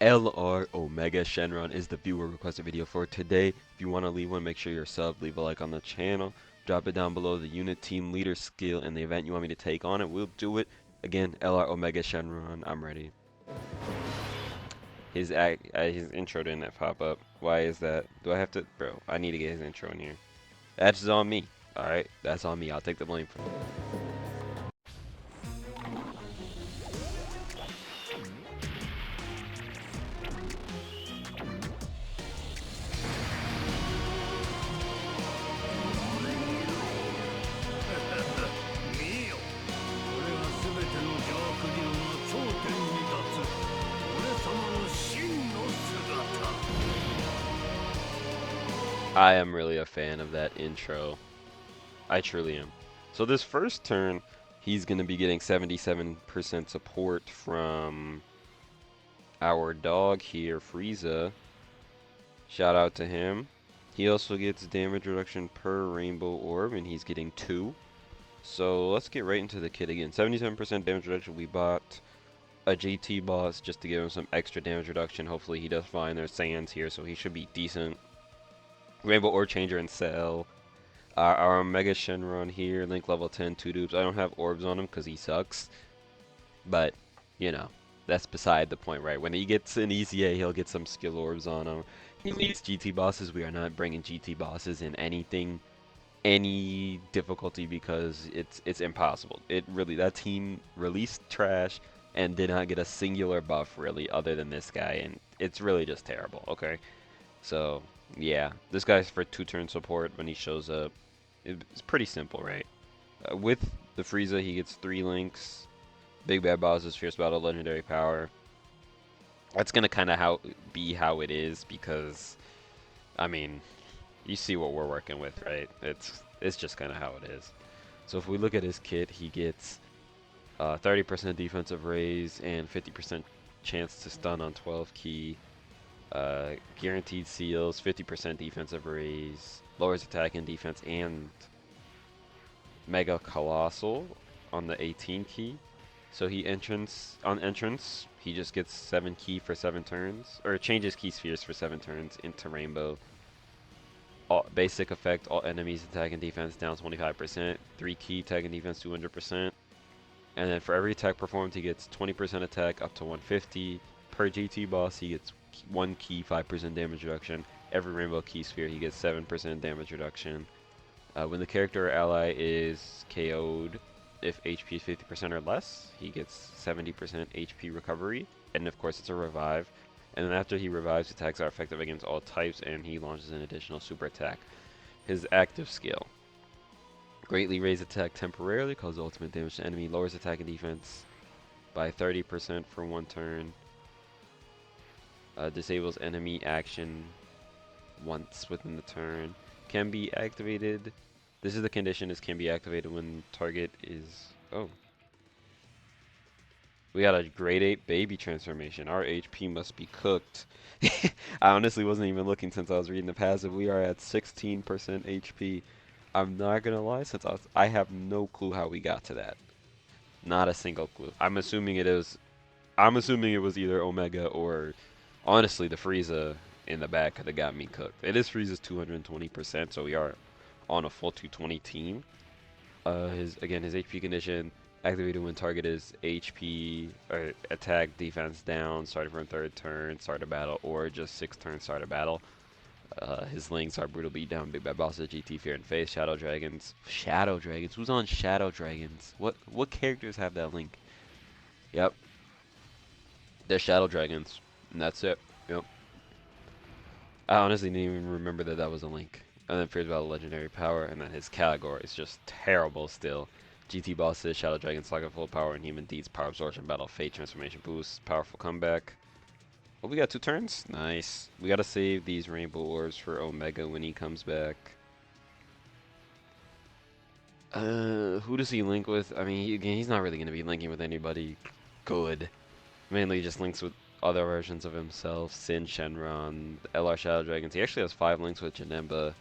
LR Omega Shenron is the viewer requested video for today. If you want to leave one, make sure you're sub, leave a like on the channel, drop it down below the unit team leader skill and the event you want me to take on it. We'll do it. Again, LR Omega Shenron, I'm ready. His intro didn't pop up. Why is that? Do I have to, bro? I need to get his intro in here. That's on me. All right, that's on me. I'll take the blame for it. I am really a fan of that intro. I truly am. So this first turn, he's going to be getting 77% support from our dog here, Frieza. Shout out to him. He also gets damage reduction per rainbow orb, and he's getting 2. So let's get right into the kit again. 77% damage reduction. We bought a GT boss just to give him some extra damage reduction. Hopefully he does fine. There's Saiyans here, so he should be decent. Rainbow Orb Changer and Cell. Our Mega Shenron here, Link level 10, 2 dupes. I don't have orbs on him because he sucks. But, you know, that's beside the point, right? When he gets an EZA, he'll get some skill orbs on him. He needs GT bosses. We are not bringing GT bosses in any difficulty because it's impossible. It really, that team released trash and did not get a singular buff really other than this guy, and it's really just terrible, okay? So, yeah, this guy's for 2-turn support when he shows up. It's pretty simple, right? With the Frieza, he gets 3 links. Big Bad Bosses, Fierce Battle, Legendary Power. That's gonna kind of be how it is because, I mean, you see what we're working with, right? It's just kind of how it is. So if we look at his kit, he gets 30% defensive raise and 50% chance to stun on 12 key. Guaranteed seals, 50% defensive raise, lowers attack and defense, and Mega Colossal on the 18 key. So he on entrance, he just gets 7 key for 7 turns, or changes key spheres for 7 turns into Rainbow. Basic effect, all enemies attack and defense down 25%, 3 key attack and defense 200%, and then for every attack performed, he gets 20% attack up to 150. Per GT boss, he gets 1 key, 5% damage reduction. Every Rainbow Key Sphere, he gets 7% damage reduction. When the character or ally is KO'd, if HP is 50% or less, he gets 70% HP recovery. And of course, it's a revive. And then after he revives, attacks are effective against all types, and he launches an additional super attack. His active skill. Greatly raise attack temporarily, causes ultimate damage to enemy, lowers attack and defense by 30% for 1 turn. Disables enemy action once within the turn. Can be activated. This is the condition, is can be activated when target is... Oh. We got a grade 8 baby transformation. Our HP must be cooked. I honestly wasn't even looking since I was reading the passive. We are at 16% HP. I'm not gonna lie, since I have no clue how we got to that. Not a single clue. I'm assuming it was either Omega or honestly the Frieza in the back could have got me cooked. It is Frieza's 220%, so we are on a full 220 team. His HP condition activated when target is HP or attack defense down, starting from 3rd turn, start a battle, or just 6th turn, start a battle. His links are Brutal Beatdown, Big Bad Bosses, GT, Fear and Face, Shadow Dragons. Shadow Dragons? Who's on Shadow Dragons? What characters have that link? Yep. They're Shadow Dragons. And that's it. Yep. I honestly didn't even remember that was a link. And then Fears Battle, Legendary Power, and then his category is just terrible still. GT Bosses, Shadow Dragon, Saga Full Power, and Human Deeds, Power Absorption, Battle, Fate, Transformation Boost, Powerful Comeback. Oh, we got 2 turns? Nice. We gotta save these Rainbow Orbs for Omega when he comes back. Who does he link with? I mean, he's not really gonna be linking with anybody good. Mainly just links with other versions of himself. Sin, Shenron, LR Shadow Dragons. He actually has 5 links with Janemba,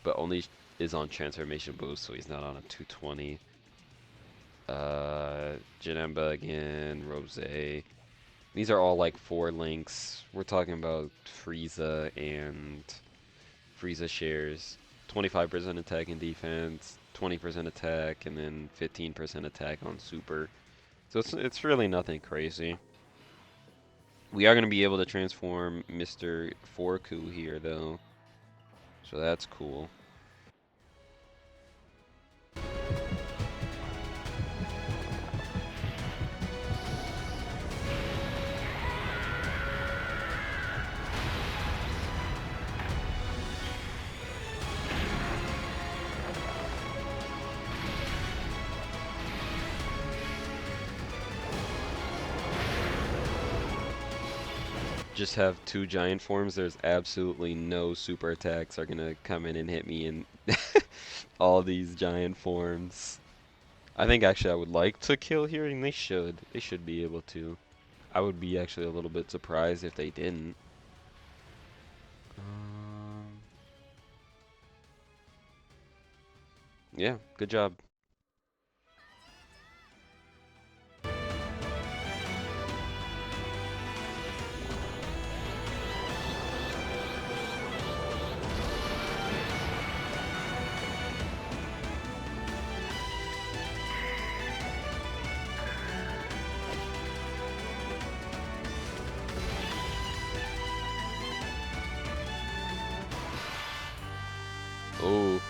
but only is on Transformation Boost, so he's not on a 220. Janemba again, Rose. These are all like 4 links. We're talking about Frieza shares 25% attack and defense, 20% attack, and then 15% attack on super. So it's really nothing crazy. We are going to be able to transform Mr. Forku here, though. So that's cool. Just have 2 giant forms. There's absolutely no super attacks are going to come in and hit me in all these giant forms. I think actually I would like to kill here, and they should. They should be able to. I would be actually a little bit surprised if they didn't. Yeah, good job. Oh,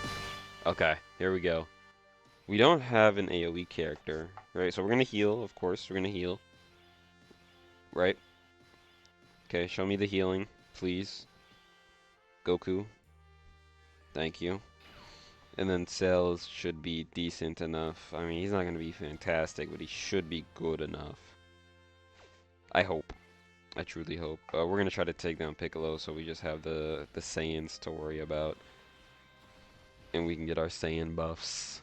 okay, here we go. We don't have an AoE character, right? So we're gonna heal, of course. We're gonna heal, right? Okay, show me the healing, please. Goku, thank you. And then Cells should be decent enough. I mean, he's not gonna be fantastic, but he should be good enough. I hope. I truly hope. We're gonna try to take down Piccolo, so we just have the Saiyans to worry about, and we can get our Saiyan buffs.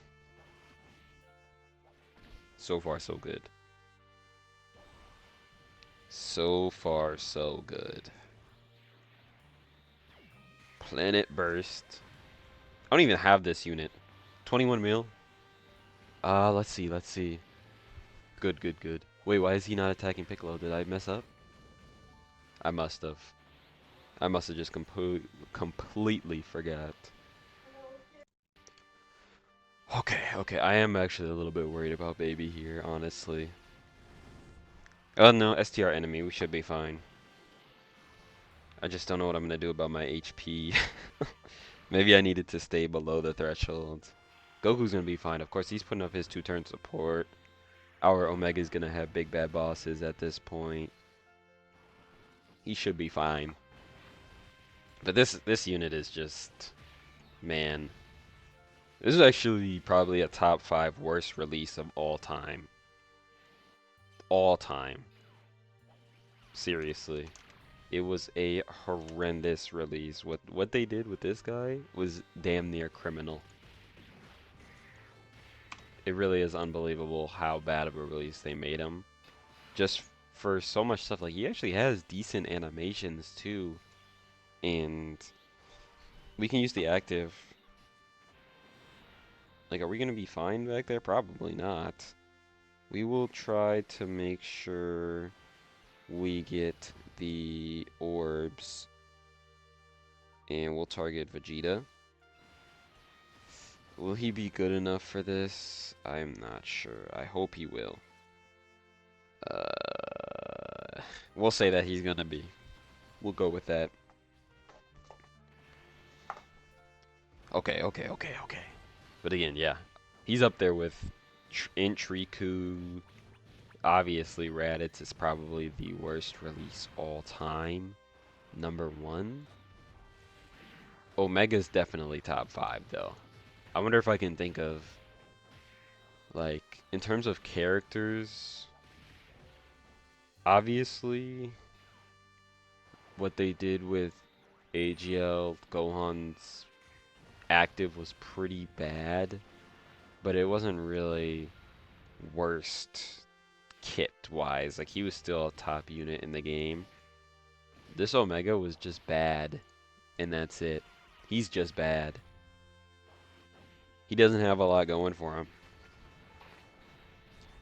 So far, so good. So far, so good. Planet Burst. I don't even have this unit. 21 mil. Let's see, let's see. Good, good, good. Wait, why is he not attacking Piccolo? Did I mess up? I must have. I must have just completely forgot. Okay, okay. I am actually a little bit worried about Baby here, honestly. Oh no, STR enemy. We should be fine. I just don't know what I'm gonna do about my HP. Maybe I needed to stay below the threshold. Goku's gonna be fine. Of course, he's putting up his 2-turn support. Our Omega's gonna have big bad bosses at this point. He should be fine. But this unit is just, man. This is actually probably a top 5 worst release of all time. All time. Seriously. It was a horrendous release. What they did with this guy was damn near criminal. It really is unbelievable how bad of a release they made him. Just for so much stuff. Like, he actually has decent animations too. And we can use the active. Like, are we going to be fine back there? Probably not. We will try to make sure we get the orbs. And we'll target Vegeta. Will he be good enough for this? I'm not sure. I hope he will. We'll say that he's gonna be. We'll go with that. Okay, okay, okay, okay. But again, yeah. He's up there with Intriku. Obviously, Raditz is probably the worst release all time. Number 1. Omega's definitely top 5, though. I wonder if I can think of, like, in terms of characters, obviously, what they did with AGL, Gohan's active was pretty bad, but it wasn't really worst kit-wise. Like, he was still a top unit in the game. This Omega was just bad, and that's it. He's just bad. He doesn't have a lot going for him.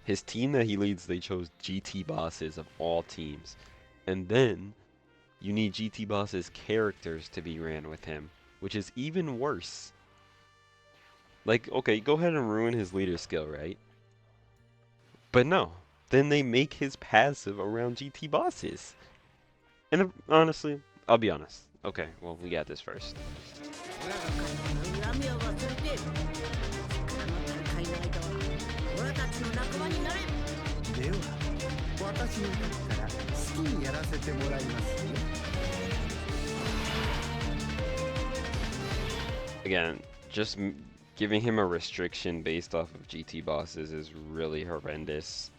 His team that he leads, they chose GT bosses of all teams. And then you need GT bosses characters to be ran with him, which is even worse. Like, okay, go ahead and ruin his leader skill, right? But no, then they make his passive around GT bosses. And honestly, I'll be honest. Okay, well, we got this first. Again, just giving him a restriction based off of GT bosses is really horrendous,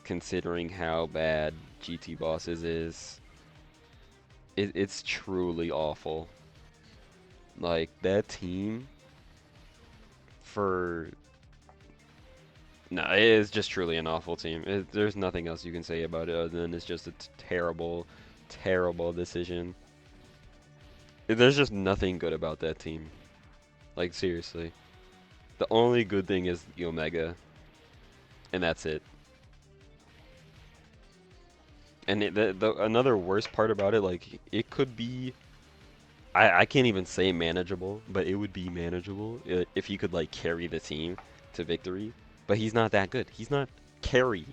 considering how bad GT bosses is. It's truly awful. Like, that team for... No, it is just truly an awful team. There's nothing else you can say about it other than it's just a terrible, terrible decision. There's just nothing good about that team. Like, seriously. The only good thing is the Omega, and that's it. And another worst part about it, like, it could be... I can't even say manageable, but it would be manageable if he could, like, carry the team to victory. But he's not that good. He's not carry.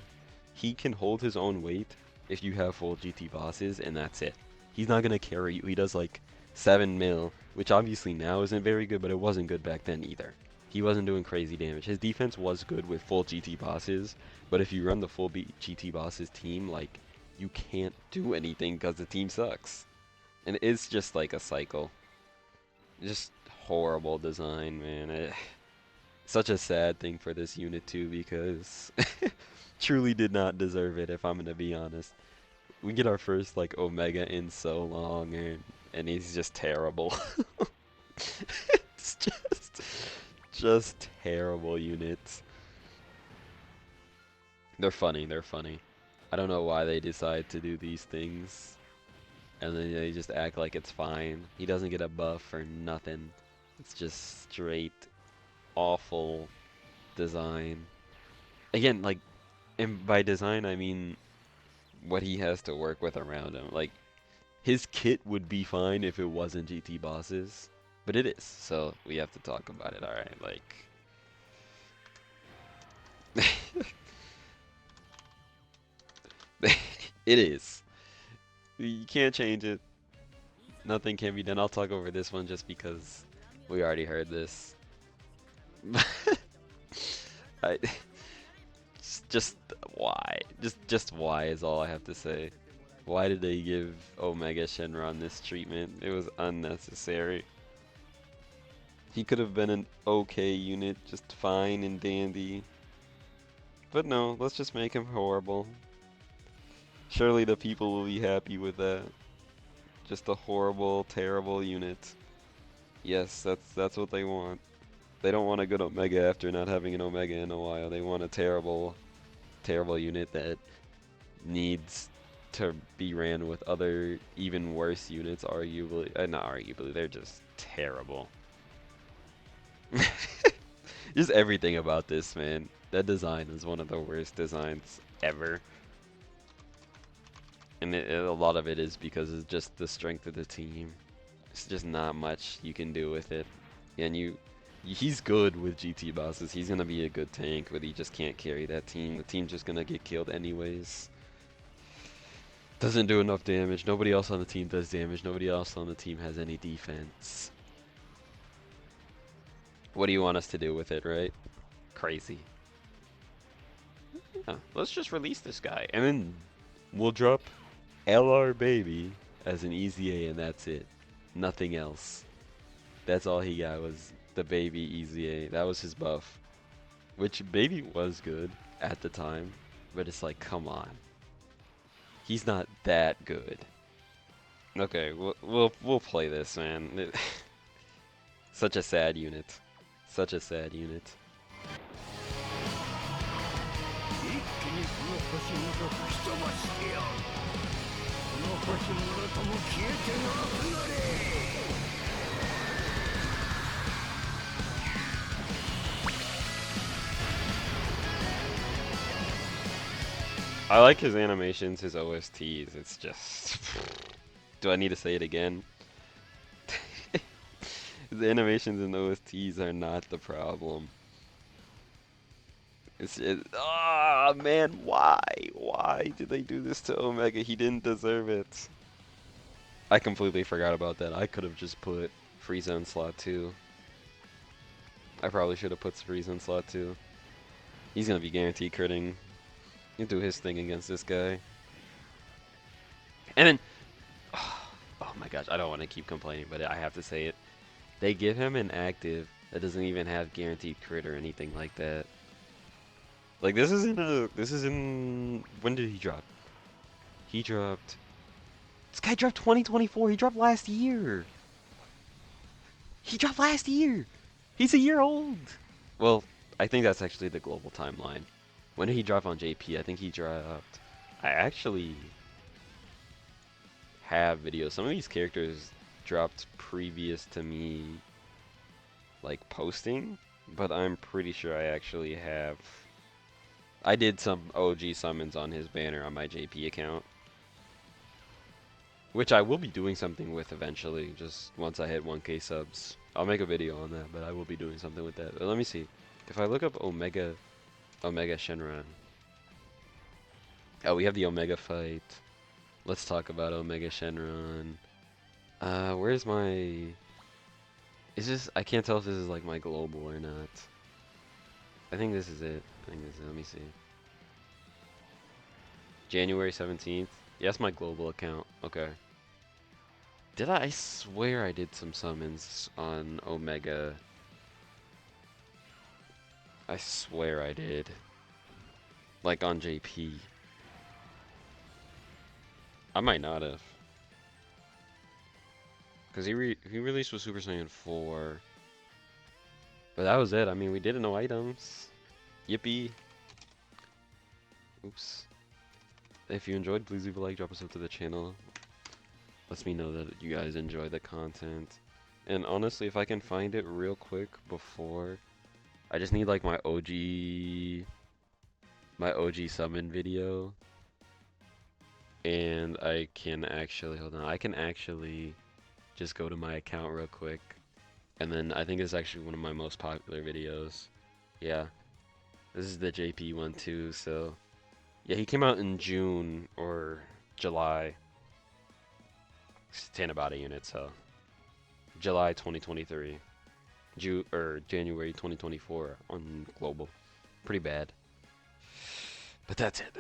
He can hold his own weight if you have full GT bosses, and that's it. He's not going to carry you. He does, like, 7 mil, which obviously now isn't very good, but it wasn't good back then either. He wasn't doing crazy damage. His defense was good with full GT bosses, but if you run the full GT bosses team, like, you can't do anything because the team sucks. And it's just like a cycle. Just horrible design, man. Such a sad thing for this unit too, because truly did not deserve it, if I'm gonna be honest. We get our first like Omega in so long, and he's just terrible. It's just terrible units. They're funny, they're funny. I don't know why they decide to do these things. And then they just act like it's fine. He doesn't get a buff or nothing. It's just straight awful design. Again, like, and by design I mean what he has to work with around him. Like, his kit would be fine if it wasn't GT bosses, but it is. So we have to talk about it. All right, like, it is. You can't change it. Nothing can be done. I'll talk over this one just because we already heard this. I just why? Just why is all I have to say. Why did they give Omega Shenron this treatment? It was unnecessary. He could have been an okay unit, just fine and dandy. But no, let's just make him horrible. Surely the people will be happy with that. Just a horrible, terrible unit. Yes, that's what they want. They don't want a good Omega after not having an Omega in a while. They want a terrible, terrible unit that needs to be ran with other, even worse units, arguably. Not arguably, they're just terrible. Just everything about this, man. That design is one of the worst designs ever. And a lot of it is because it's just the strength of the team. It's just not much you can do with it. And he's good with GT bosses. He's going to be a good tank, but he just can't carry that team. The team's just going to get killed anyways. Doesn't do enough damage. Nobody else on the team does damage. Nobody else on the team has any defense. What do you want us to do with it, right? Crazy. Yeah, let's just release this guy. And then we'll drop LR Baby as an easy A, and that's it. Nothing else. That's all he got was the Baby easy A. That was his buff. Which Baby was good at the time, but it's like, come on. He's not that good. Okay, we'll play this, man. Such a sad unit. Such a sad unit. I like his animations, his OSTs. It's just. Do I need to say it again? His animations and OSTs are not the problem. It's just, ah man, why? Why did they do this to Omega? He didn't deserve it. I completely forgot about that. I could have just put Frieza in slot 2. I probably should have put Frieza in slot 2. He's gonna be guaranteed critting. He'll do his thing against this guy. And then, oh my gosh, I don't want to keep complaining, but I have to say it. They give him an active that doesn't even have guaranteed crit or anything like that. Like this is in, when did he drop? He dropped, this guy dropped 2024. He dropped last year. He dropped last year. He's a year old. Well, I think that's actually the global timeline. When did he drop on JP? I think he dropped. I actually have videos. Some of these characters dropped previous to me, like posting, but I'm pretty sure I actually have. I did some OG summons on his banner on my JP account, which I will be doing something with eventually, just once I hit 1K subs. I'll make a video on that, but I will be doing something with that. But let me see. If I look up Omega Shenron. Oh, we have the Omega fight. Let's talk about Omega Shenron. Where's my... Is this... I can't tell if this is like my global or not. I think this is it. Let me see. January 17th. Yeah, that's my global account. Okay. Did I swear I did some summons on Omega. I swear I did. Like on JP. I might not have. Because he released with Super Saiyan 4. But that was it. I mean, we did no items. Yippee. Oops. If you enjoyed, please leave a like, drop a sub to the channel. Lets me know that you guys enjoy the content. And honestly, if I can find it real quick before... I just need like my OG summon video. And I can actually, hold on, I can actually just go to my account real quick. And then I think it's actually one of my most popular videos. Yeah. This is the JP one too, so... Yeah, he came out in June or July. It's 10 about a unit, so... July 2023. January 2024 on global. Pretty bad. But that's it.